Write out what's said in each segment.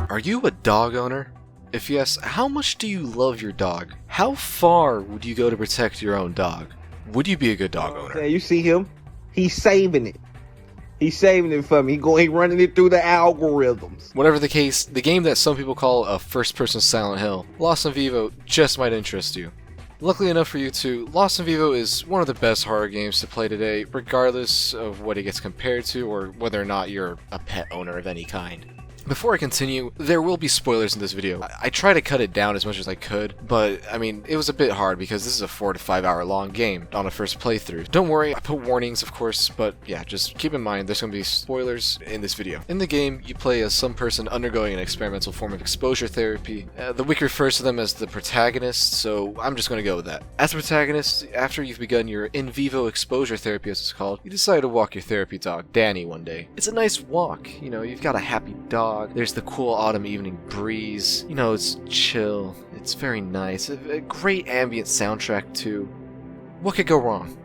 Are you a dog owner? If yes, how much do you love your dog? How far would you go to protect your own dog? Would you be a good dog owner? Yeah, you see him? He's saving it. He's saving it for me. He's running it through the algorithms. Whatever the case, the game that some people call a first-person Silent Hill, Lost in Vivo, just might interest you. Luckily enough for you two, Lost in Vivo is one of the best horror games to play today, regardless of what it gets compared to or whether or not you're a pet owner of any kind. Before I continue, there will be spoilers in this video. I try to cut it down as much as I could, but I mean, it was a bit hard because this is a 4 to 5 hour long game on a first playthrough. Don't worry, I put warnings of course, but yeah, just keep in mind there's going to be spoilers in this video. In the game, you play as some person undergoing an experimental form of exposure therapy. The wiki refers to them as the protagonist, so I'm just going to go with that. As the protagonist, after you've begun your in vivo exposure therapy as it's called, you decide to walk your therapy dog, Danny, one day. It's a nice walk, you know, you've got a happy dog. There's the cool autumn evening breeze. You know, it's chill. It's very nice. A great ambient soundtrack too. What could go wrong?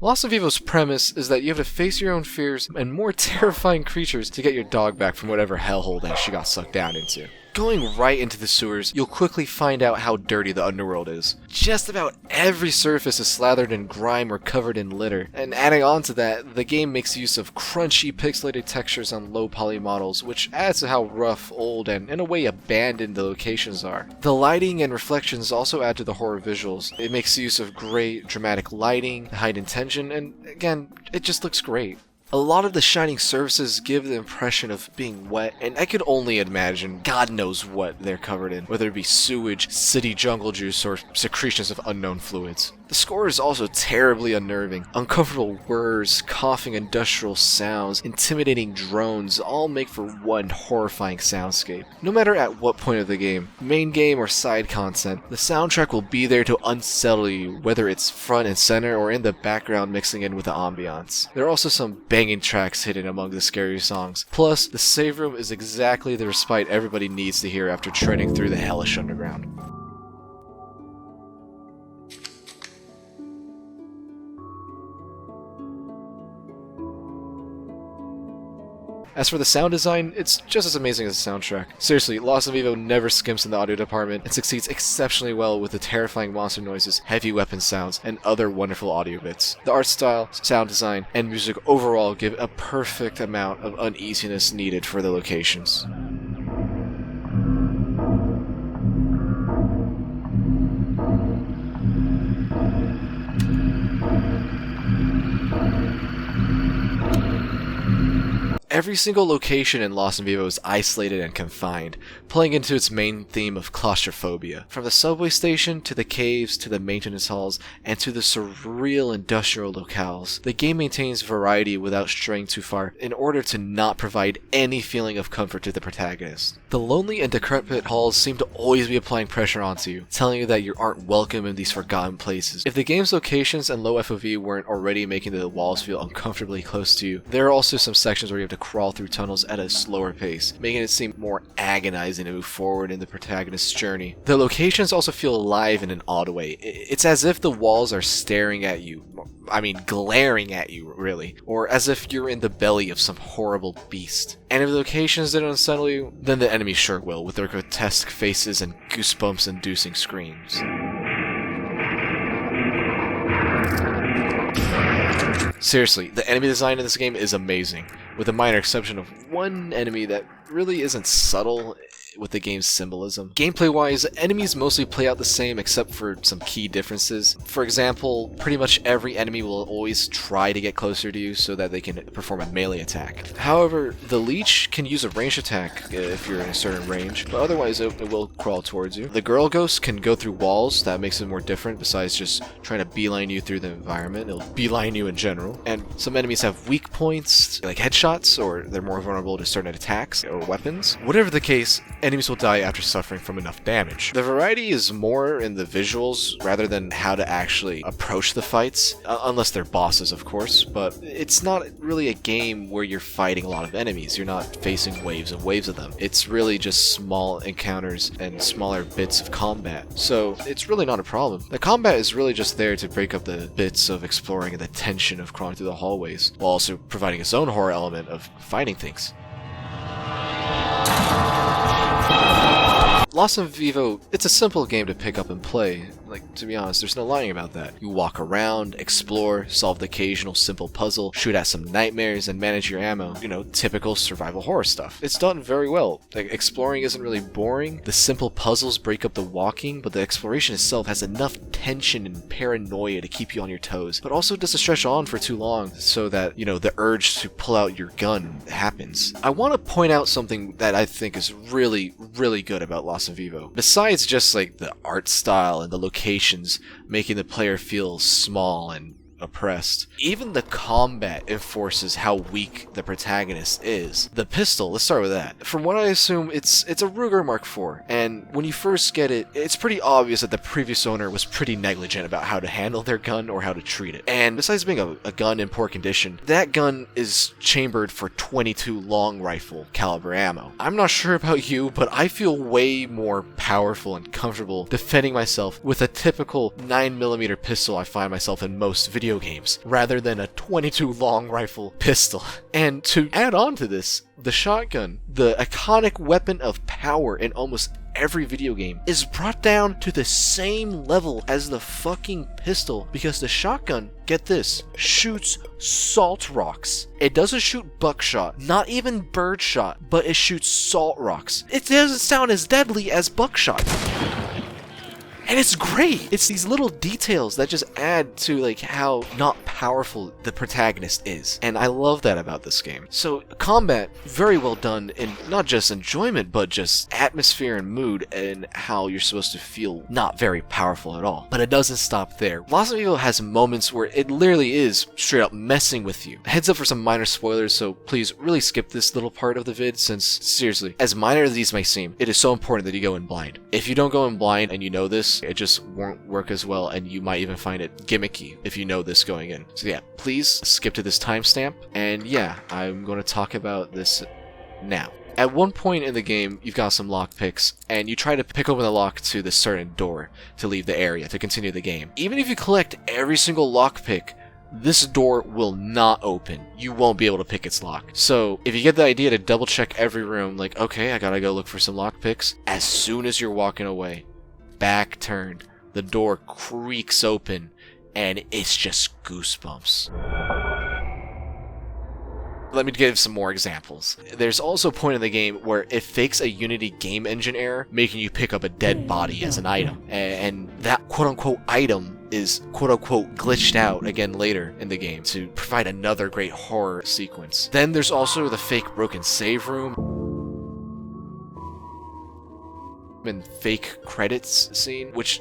Lost in Vivo's premise is that you have to face your own fears and more terrifying creatures to get your dog back from whatever hellhole that she got sucked down into. Going right into the sewers, you'll quickly find out how dirty the underworld is. Just about every surface is slathered in grime or covered in litter, and adding on to that, the game makes use of crunchy pixelated textures on low poly models, which adds to how rough, old, and in a way abandoned the locations are. The lighting and reflections also add to the horror visuals. It makes use of great dramatic lighting, heightened tension, and again, it just looks great. A lot of the shining surfaces give the impression of being wet, and I could only imagine God knows what they're covered in, whether it be sewage, city jungle juice, or secretions of unknown fluids. The score is also terribly unnerving. Uncomfortable whirs, coughing industrial sounds, intimidating drones all make for one horrifying soundscape. No matter at what point of the game, main game or side content, the soundtrack will be there to unsettle you, whether it's front and center or in the background mixing in with the ambiance. There are also some banging tracks hidden among the scary songs. Plus, the save room is exactly the respite everybody needs to hear after treading through the hellish underground. As for the sound design, it's just as amazing as the soundtrack. Seriously, Lost in Vivo never skimps in the audio department and succeeds exceptionally well with the terrifying monster noises, heavy weapon sounds, and other wonderful audio bits. The art style, sound design, and music overall give a perfect amount of uneasiness needed for the locations. Every single location in Lost in Vivo is isolated and confined, playing into its main theme of claustrophobia. From the subway station, to the caves, to the maintenance halls, and to the surreal industrial locales, the game maintains variety without straying too far in order to not provide any feeling of comfort to the protagonist. The lonely and decrepit halls seem to always be applying pressure onto you, telling you that you aren't welcome in these forgotten places. If the game's locations and low FOV weren't already making the walls feel uncomfortably close to you, there are also some sections where you have to crawl through tunnels at a slower pace, making it seem more agonizing to move forward in the protagonist's journey. The locations also feel alive in an odd way. It's as if the walls are staring at you. I mean, glaring at you, really. Or as if you're in the belly of some horrible beast. And if the locations didn't unsettle you, then the enemy sure will, with their grotesque faces and goosebumps-inducing screams. Seriously, the enemy design in this game is amazing, with a minor exception of one enemy that really isn't subtle, with the game's symbolism. Gameplay-wise, enemies mostly play out the same except for some key differences. For example, pretty much every enemy will always try to get closer to you so that they can perform a melee attack. However, the leech can use a ranged attack if you're in a certain range, but otherwise it will crawl towards you. The girl ghost can go through walls, that makes it more different besides just trying to beeline you through the environment. It'll beeline you in general. And some enemies have weak points, like headshots, or they're more vulnerable to certain attacks or weapons. Whatever the case, enemies will die after suffering from enough damage. The variety is more in the visuals rather than how to actually approach the fights, unless they're bosses of course, but it's not really a game where you're fighting a lot of enemies. You're not facing waves and waves of them. It's really just small encounters and smaller bits of combat, so it's really not a problem. The combat is really just there to break up the bits of exploring and the tension of crawling through the hallways, while also providing its own horror element of fighting things. Lost in Vivo, it's a simple game to pick up and play. Like, to be honest, there's no lying about that. You walk around, explore, solve the occasional simple puzzle, shoot at some nightmares, and manage your ammo. You know, typical survival horror stuff. It's done very well. Like, exploring isn't really boring. The simple puzzles break up the walking, but the exploration itself has enough tension and paranoia to keep you on your toes, but also doesn't stretch on for too long so that, you know, the urge to pull out your gun happens. I want to point out something that I think is really, really good about Lost in Vivo. Besides just like the art style and the locations making the player feel small and oppressed, even the combat enforces how weak the protagonist is. The pistol, let's start with that. From what I assume, it's a Ruger Mark IV, and when you first get it, it's pretty obvious that the previous owner was pretty negligent about how to handle their gun or how to treat it. And besides being a gun in poor condition, that gun is chambered for 22 long rifle caliber ammo. I'm not sure about you, but I feel way more powerful and comfortable defending myself with a typical 9mm pistol I find myself in most video games, rather than a 22 long rifle pistol. And to add on to this, the shotgun, the iconic weapon of power in almost every video game, is brought down to the same level as the fucking pistol, because the shotgun, get this, shoots salt rocks. It doesn't shoot buckshot, not even birdshot, but it shoots salt rocks. It doesn't sound as deadly as buckshot. And it's great! It's these little details that just add to like how not powerful the protagonist is. And I love that about this game. So combat, very well done in not just enjoyment, but just atmosphere and mood and how you're supposed to feel not very powerful at all. But it doesn't stop there. Lost in Vivo has moments where it literally is straight up messing with you. Heads up for some minor spoilers, so please really skip this little part of the vid, since seriously, as minor as these may seem, it is so important that you go in blind. If you don't go in blind and you know this, it just won't work as well, and you might even find it gimmicky if you know this going in. So yeah, please skip to this timestamp, and yeah, I'm going to talk about this now. At one point in the game, you've got some lockpicks, and you try to pick open the lock to this certain door to leave the area, to continue the game. Even if you collect every single lockpick, this door will not open. You won't be able to pick its lock. So if you get the idea to double check every room, like, okay, I gotta go look for some lockpicks, as soon as you're walking away, back turned, the door creaks open, and it's just goosebumps. Let me give some more examples. There's also a point in the game where it fakes a Unity game engine error, making you pick up a dead body as an item. And that quote-unquote item is quote-unquote glitched out again later in the game to provide another great horror sequence. Then there's also the fake broken save room and fake credits scene, which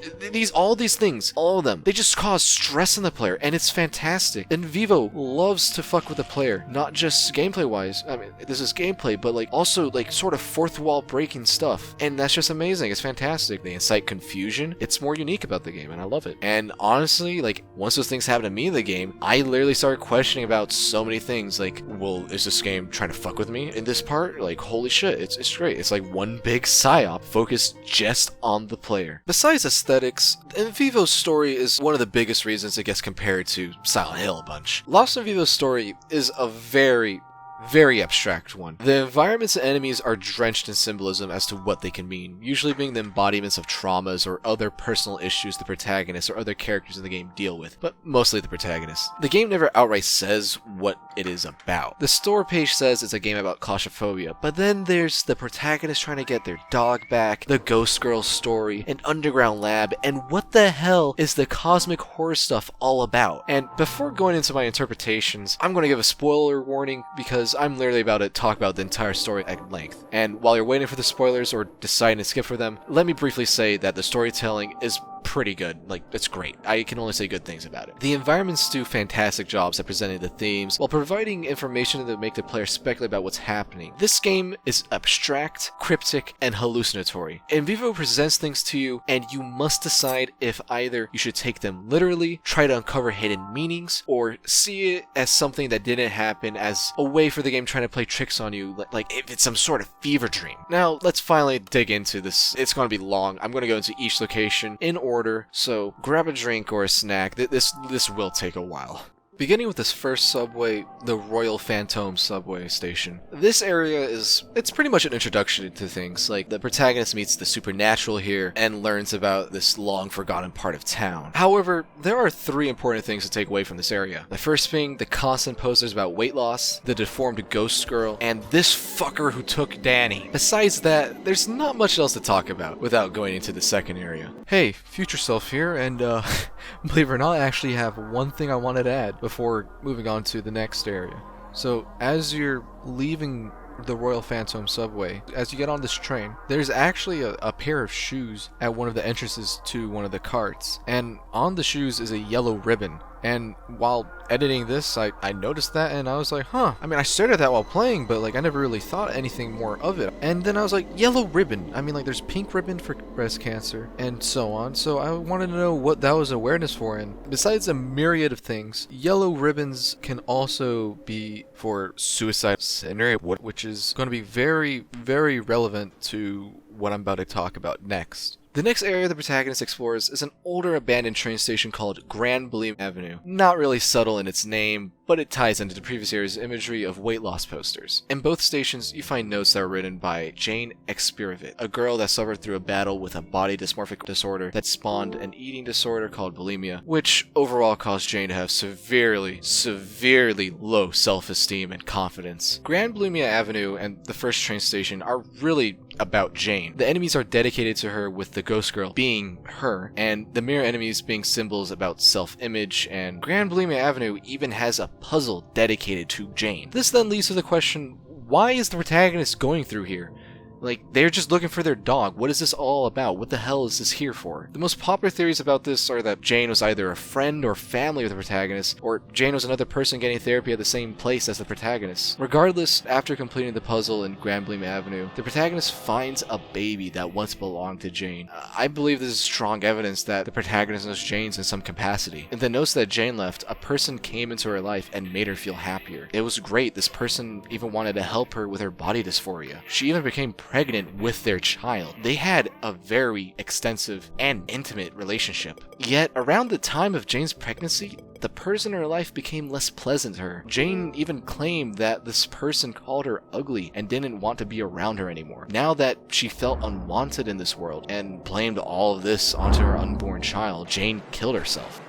all these things, all of them, they just cause stress in the player, and it's fantastic. And Vivo loves to fuck with the player, not just gameplay wise. I mean, this is gameplay, but like also like sort of fourth wall breaking stuff, and that's just amazing. It's fantastic. They incite confusion. It's more unique about the game, and I love it. And honestly, like once those things happen to me in the game, I literally started questioning about so many things. Like, well, is this game trying to fuck with me in this part? Like, holy shit, it's great. It's like one big psyop focused just on the player. Besides aesthetics, Vivo's story is one of the biggest reasons it gets compared to Silent Hill a bunch. Lost in Vivo's story is a very, very abstract one. The environments and enemies are drenched in symbolism as to what they can mean, usually being the embodiments of traumas or other personal issues the protagonist or other characters in the game deal with, but mostly the protagonist. The game never outright says what it is about. The store page says it's a game about claustrophobia, but then there's the protagonist trying to get their dog back, the ghost girl story, an underground lab, and what the hell is the cosmic horror stuff all about? And before going into my interpretations, I'm going to give a spoiler warning because I'm literally about to talk about the entire story at length. And while you're waiting for the spoilers or deciding to skip for them, let me briefly say that the storytelling is pretty good. Like, it's great. I can only say good things about it. The environments do fantastic jobs at presenting the themes while providing information that make the player speculate about what's happening. This game is abstract, cryptic, and hallucinatory. And Vivo presents things to you, and you must decide if either you should take them literally, try to uncover hidden meanings, or see it as something that didn't happen, as a way for the game trying to play tricks on you, like if it's some sort of fever dream. Now, let's finally dig into this. It's going to be long. I'm going to go into each location in order, so grab a drink or a snack. This will take a while. Beginning with this first subway, the Royal Phantom subway station. This area it's pretty much an introduction to things, like the protagonist meets the supernatural here and learns about this long forgotten part of town. However, there are 3 important things to take away from this area. The first being the constant posters about weight loss, the deformed ghost girl, and this fucker who took Danny. Besides that, there's not much else to talk about without going into the second area. Hey, future self here, and believe it or not, I actually have one thing I wanted to add before moving on to the next area. So as you're leaving the Royal Phantom subway, as you get on this train, there's actually a pair of shoes at one of the entrances to one of the carts, and on the shoes is a yellow ribbon. And while editing this, I noticed that, and I was like, huh. I mean, I stared at that while playing, but like I never really thought anything more of it. And then I was like, yellow ribbon. I mean, like there's pink ribbon for breast cancer and so on. So I wanted to know what that was awareness for. And besides a myriad of things, yellow ribbons can also be for suicide scenario, which is going to be very, very relevant to what I'm about to talk about next. The next area the protagonist explores is an older abandoned train station called Grand Bulimic Avenue. Not really subtle in its name, but it ties into the previous area's imagery of weight loss posters. In both stations, you find notes that were written by Jane Expiravit, a girl that suffered through a battle with a body dysmorphic disorder that spawned an eating disorder called bulimia, which overall caused Jane to have severely low self-esteem and confidence. Grand Bulimic Avenue and the first train station are really about Jane. The enemies are dedicated to her, with the ghost girl being her, and the mirror enemies being symbols about self-image, and Grand Bulimic Avenue even has a puzzle dedicated to Jane. This then leads to the question, why is the protagonist going through here? Like, they're just looking for their dog. What is this all about? What the hell is this here for? The most popular theories about this are that Jane was either a friend or family of the protagonist, or Jane was another person getting therapy at the same place as the protagonist. Regardless, after completing the puzzle in Grand Bulimic Avenue, the protagonist finds a baby that once belonged to Jane. I believe this is strong evidence that the protagonist knows Jane's in some capacity. In the notes that Jane left, a person came into her life and made her feel happier. It was great. This person even wanted to help her with her body dysphoria. She even became pregnant with their child. They had a very extensive and intimate relationship. Yet, around the time of Jane's pregnancy, the person in her life became less pleasant to her. Jane even claimed that this person called her ugly and didn't want to be around her anymore. Now that she felt unwanted in this world and blamed all of this onto her unborn child, Jane killed herself.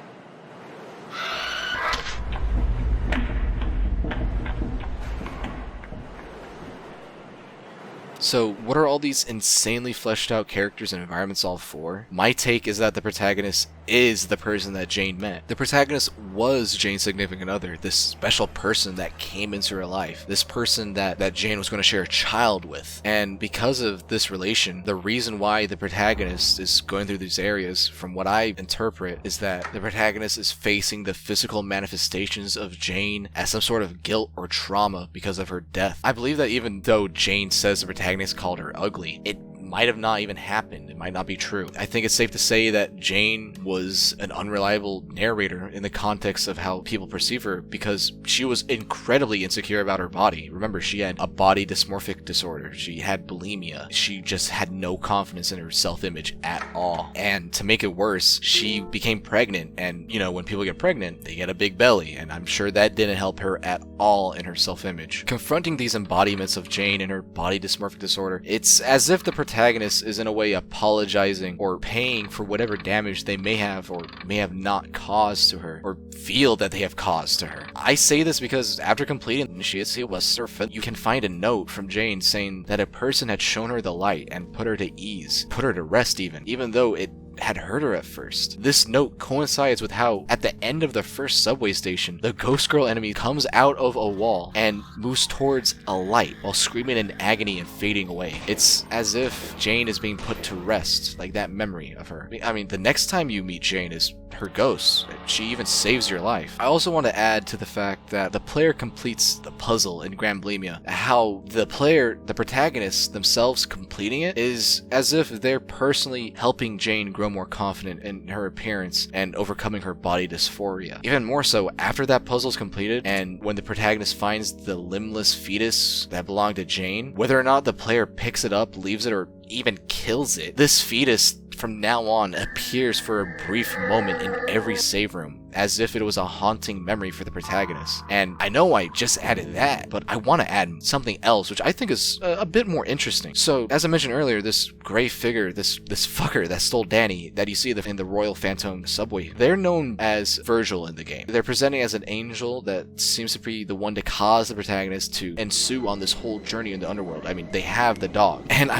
So, what are all these insanely fleshed out characters and environments all for? My take is that the protagonist is the person that Jane met. The protagonist was Jane's significant other, this special person that came into her life, this person that Jane was going to share a child with. And because of this relation, the reason why the protagonist is going through these areas, from what I interpret, is that the protagonist is facing the physical manifestations of Jane as some sort of guilt or trauma because of her death. I believe that even though Jane says the protagonist called her ugly, it might have not even happened. It might not be true. I think it's safe to say that Jane was an unreliable narrator in the context of how people perceive her, because she was incredibly insecure about her body. Remember, she had a body dysmorphic disorder. She had bulimia. She just had no confidence in her self-image at all. And to make it worse, she became pregnant, and you know, when people get pregnant, they get a big belly, and I'm sure that didn't help her at all in her self-image. Confronting these embodiments of Jane and her body dysmorphic disorder, it's as if the protagonist is in a way apologizing or paying for whatever damage they may have or may have not caused to her, or feel that they have caused to her. I say this because after completing Initiacy Surf, you can find a note from Jane saying that a person had shown her the light and put her to ease, put her to rest even though it had hurt her at first. This note coincides with how, at the end of the first subway station, the ghost girl enemy comes out of a wall and moves towards a light while screaming in agony and fading away. It's as if Jane is being put to rest, like that memory of her. I mean, the next time you meet Jane is her ghost. She even saves your life. I also want to add to the fact that the player completes the puzzle in Grand Bulimia. How the protagonists themselves completing it is as if they're personally helping Jane grow more confident in her appearance and overcoming her body dysphoria. Even more so, after that puzzle is completed and when the protagonist finds the limbless fetus that belonged to Jane, whether or not the player picks it up, leaves it, or even kills it, this fetus from now on appears for a brief moment in every save room, as if it was a haunting memory for the protagonist. And I know I just added that, but I want to add something else, which I think is a bit more interesting. So, as I mentioned earlier, this gray figure, this fucker that stole Danny, that you see in the Royal Phantom subway, they're known as Virgil in the game. They're presenting as an angel that seems to be the one to cause the protagonist to ensue on this whole journey in the underworld. I mean, they have the dog. And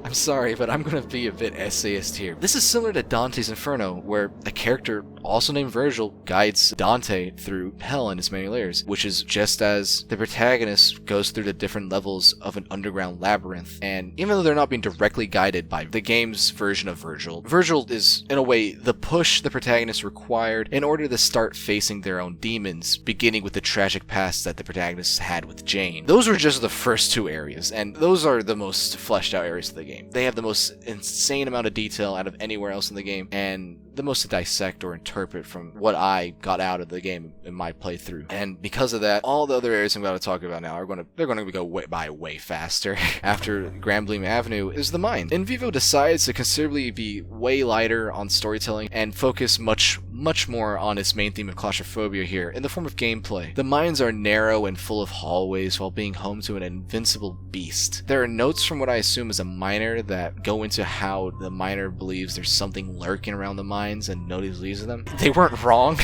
I'm sorry, but I'm going to be a bit essayist here. This is similar to Dante's Inferno, where a character also named Virgil guides Dante through hell in its many layers, which is just as the protagonist goes through the different levels of an underground labyrinth. And even though they're not being directly guided by the game's version of Virgil, Virgil is, in a way, the push the protagonist required in order to start facing their own demons, beginning with the tragic past that the protagonist had with Jane. Those were just the first two areas, and those are the most fleshed out areas of the game. They have the most insane amount of detail out of anywhere else in the game, and the most to dissect or interpret from what I got out of the game in my playthrough. And because of that, all the other areas I'm going to talk about now they're going to go way faster. After Grand Bulimia Avenue is the mine. And Vivo decides to considerably be way lighter on storytelling and focus much more on its main theme of claustrophobia here in the form of gameplay. The mines are narrow and full of hallways while being home to an invincible beast. There are notes from what I assume is a miner that go into how the miner believes there's something lurking around the mines and nobody's leaves them. They weren't wrong.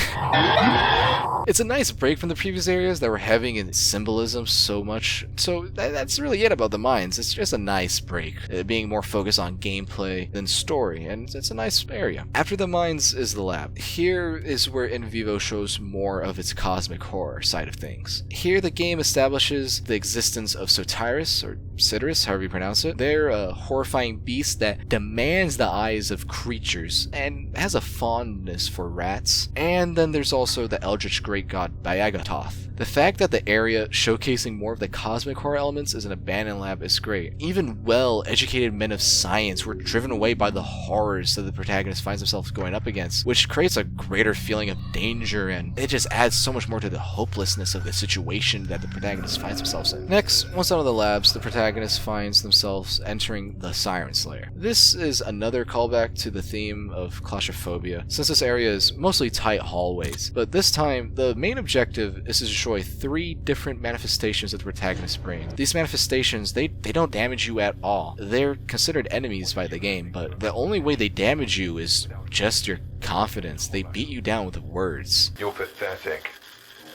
It's a nice break from the previous areas that were heavy in symbolism so much. So that's really it about the mines. It's just a nice break, being more focused on gameplay than story, and it's a nice area. After the mines is the lab. Here is where In Vivo shows more of its cosmic horror side of things. Here the game establishes the existence of Sotiris, or Citrus, however you pronounce it. They're a horrifying beast that demands the eyes of creatures and has a fondness for rats. And then there's also the eldritch great god Bayagatoth. The fact that the area showcasing more of the cosmic horror elements is an abandoned lab is great. Even well-educated men of science were driven away by the horrors that the protagonist finds himself going up against, which creates a greater feeling of danger, and it just adds so much more to the hopelessness of the situation that the protagonist finds themselves in. Next, once out of the labs, the protagonist finds themselves entering the Siren Slayer. This is another callback to the theme of claustrophobia, since this area is mostly tight hallways, but this time the main objective is to destroy 3 different manifestations that the protagonist brings. These manifestations, they don't damage you at all. They're considered enemies by the game, but the only way they damage you is just your confidence. They beat you down with words. You're pathetic.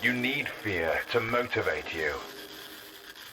You need fear to motivate you.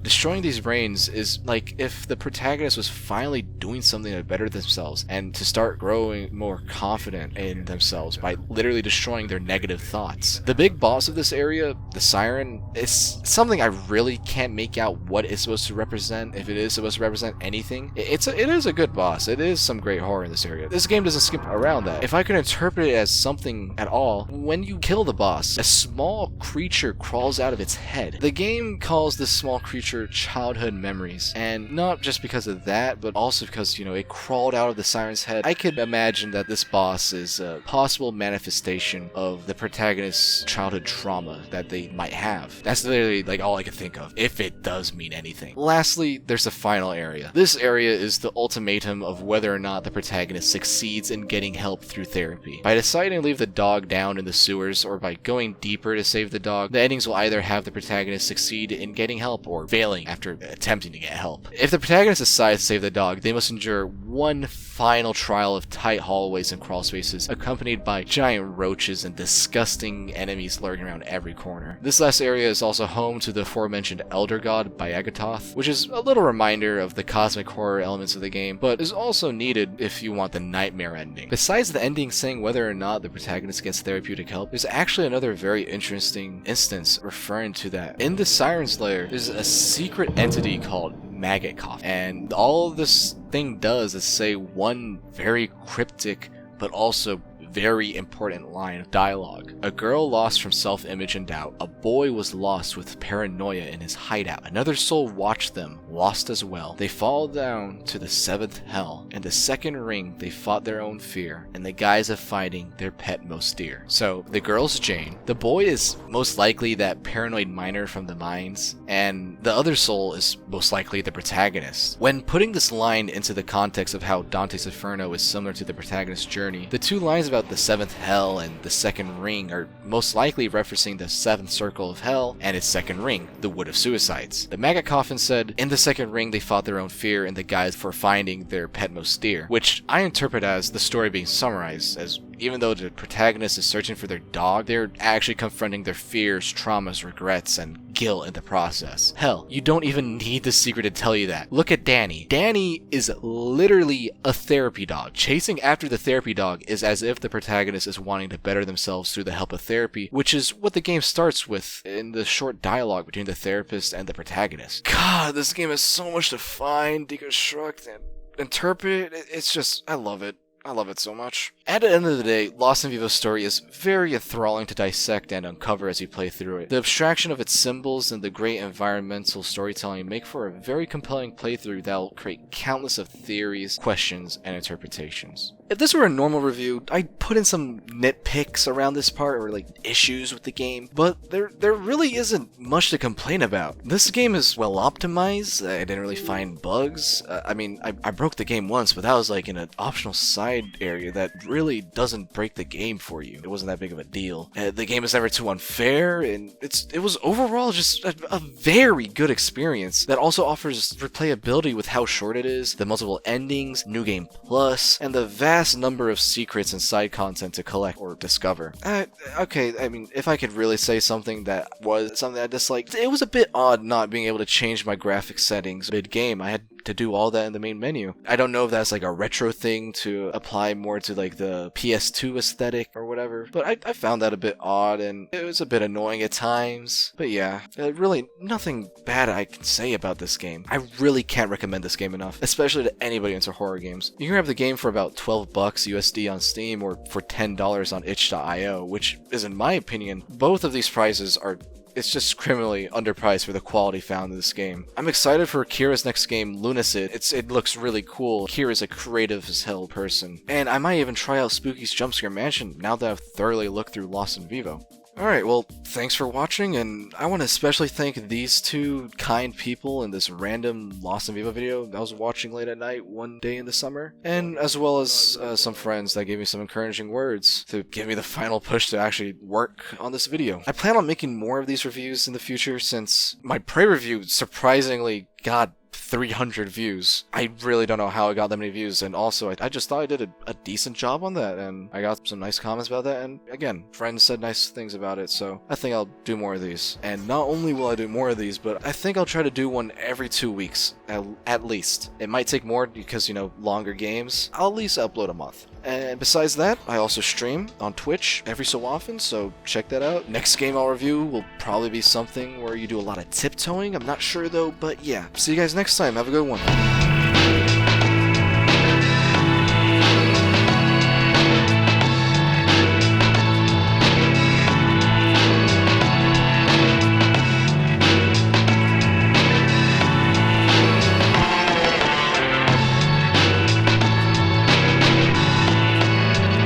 Destroying these brains is like if the protagonist was finally doing something to better themselves and to start growing more confident in themselves by literally destroying their negative thoughts. The big boss of this area, the Siren, is something I really can't make out what it's supposed to represent, if it is supposed to represent anything. It is a good boss. It is some great horror in this area. This game doesn't skip around that. If I could interpret it as something at all, when you kill the boss, a small creature crawls out of its head. The game calls this small creature capture childhood memories. And not just because of that, but also because, it crawled out of the siren's head. I could imagine that this boss is a possible manifestation of the protagonist's childhood trauma that they might have. That's literally like all I could think of, if it does mean anything. Lastly, there's the final area. This area is the ultimatum of whether or not the protagonist succeeds in getting help through therapy. By deciding to leave the dog down in the sewers, or by going deeper to save the dog, the endings will either have the protagonist succeed in getting help or failing after attempting to get help. If the protagonist decides to save the dog, they must endure one final trial of tight hallways and crawl spaces, accompanied by giant roaches and disgusting enemies lurking around every corner. This last area is also home to the aforementioned Elder God by Agatoth, which is a little reminder of the cosmic horror elements of the game, but is also needed if you want the nightmare ending. Besides the ending saying whether or not the protagonist gets therapeutic help, there's actually another very interesting instance referring to that. In the Siren's Lair, there's a secret entity called Maggot Coffin, and all this thing does is say one very cryptic but also very important line of dialogue. A girl lost from self-image and doubt. A boy was lost with paranoia in his hideout. Another soul watched them, lost as well. They fall down to the 7th hell. In the 2nd ring, they fought their own fear, in the guise of fighting their pet most dear. So, the girl's Jane. The boy is most likely that paranoid miner from the mines, and the other soul is most likely the protagonist. When putting this line into the context of how Dante's Inferno is similar to the protagonist's journey, the two lines about the 7th hell and the 2nd ring are most likely referencing the 7th circle of hell and its 2nd ring, the Wood of Suicides. The Maggot Coffin said, in the 2nd ring they fought their own fear in the guise for finding their pet most dear, which I interpret as the story being summarized, as even though the protagonist is searching for their dog, they're actually confronting their fears, traumas, regrets, and guilt in the process. Hell, you don't even need the secret to tell you that. Look at Danny. Danny is literally a therapy dog. Chasing after the therapy dog is as if the protagonist is wanting to better themselves through the help of therapy, which is what the game starts with in the short dialogue between the therapist and the protagonist. God, this game has so much to find, deconstruct, and interpret. It's just, I love it. I love it so much. At the end of the day, Lost in Vivo's story is very enthralling to dissect and uncover as you play through it. The abstraction of its symbols and the great environmental storytelling make for a very compelling playthrough that will create countless of theories, questions, and interpretations. If this were a normal review, I'd put in some nitpicks around this part, or like issues with the game, but there really isn't much to complain about. This game is well optimized. I didn't really find bugs. I broke the game once, but that was like in an optional side area that really doesn't break the game for you. It wasn't that big of a deal. The game is never too unfair, and it was overall just a very good experience that also offers replayability with how short it is, the multiple endings, New Game Plus, and the vast number of secrets and side content to collect or discover. Okay, if I could really say something that was something I disliked, it was a bit odd not being able to change my graphics settings mid-game. I had to do all that in the main menu. I don't know if that's like a retro thing to apply more to like the PS2 aesthetic or whatever, but I found that a bit odd and it was a bit annoying at times. But yeah, really nothing bad I can say about this game. I really can't recommend this game enough, especially to anybody into horror games. You can grab the game for about $12 USD on Steam or for $10 on itch.io, which is, in my opinion, both of these prices are it's just criminally underpriced for the quality found in this game. I'm excited for Kira's next game, Lunacid. It looks really cool. Kira's a creative as hell person. And I might even try out Spooky's Jumpscare Mansion now that I've thoroughly looked through Lost in Vivo. Alright, well, thanks for watching, and I want to especially thank these two kind people in this random Lost in Vivo video I was watching late at night one day in the summer, and as well as some friends that gave me some encouraging words to give me the final push to actually work on this video. I plan on making more of these reviews in the future since my pre-review surprisingly got 300 views. I really don't know how I got that many views, and also I just thought I did a decent job on that, and I got some nice comments about that, and again, friends said nice things about it, so I think I'll do more of these. And not only will I do more of these, but I think I'll try to do one every 2 weeks, at least. It might take more because, longer games. I'll at least upload a month. And besides that, I also stream on Twitch every so often, so check that out. Next game I'll review will probably be something where you do a lot of tiptoeing. I'm not sure though, but yeah. See you guys next time. Have a good one.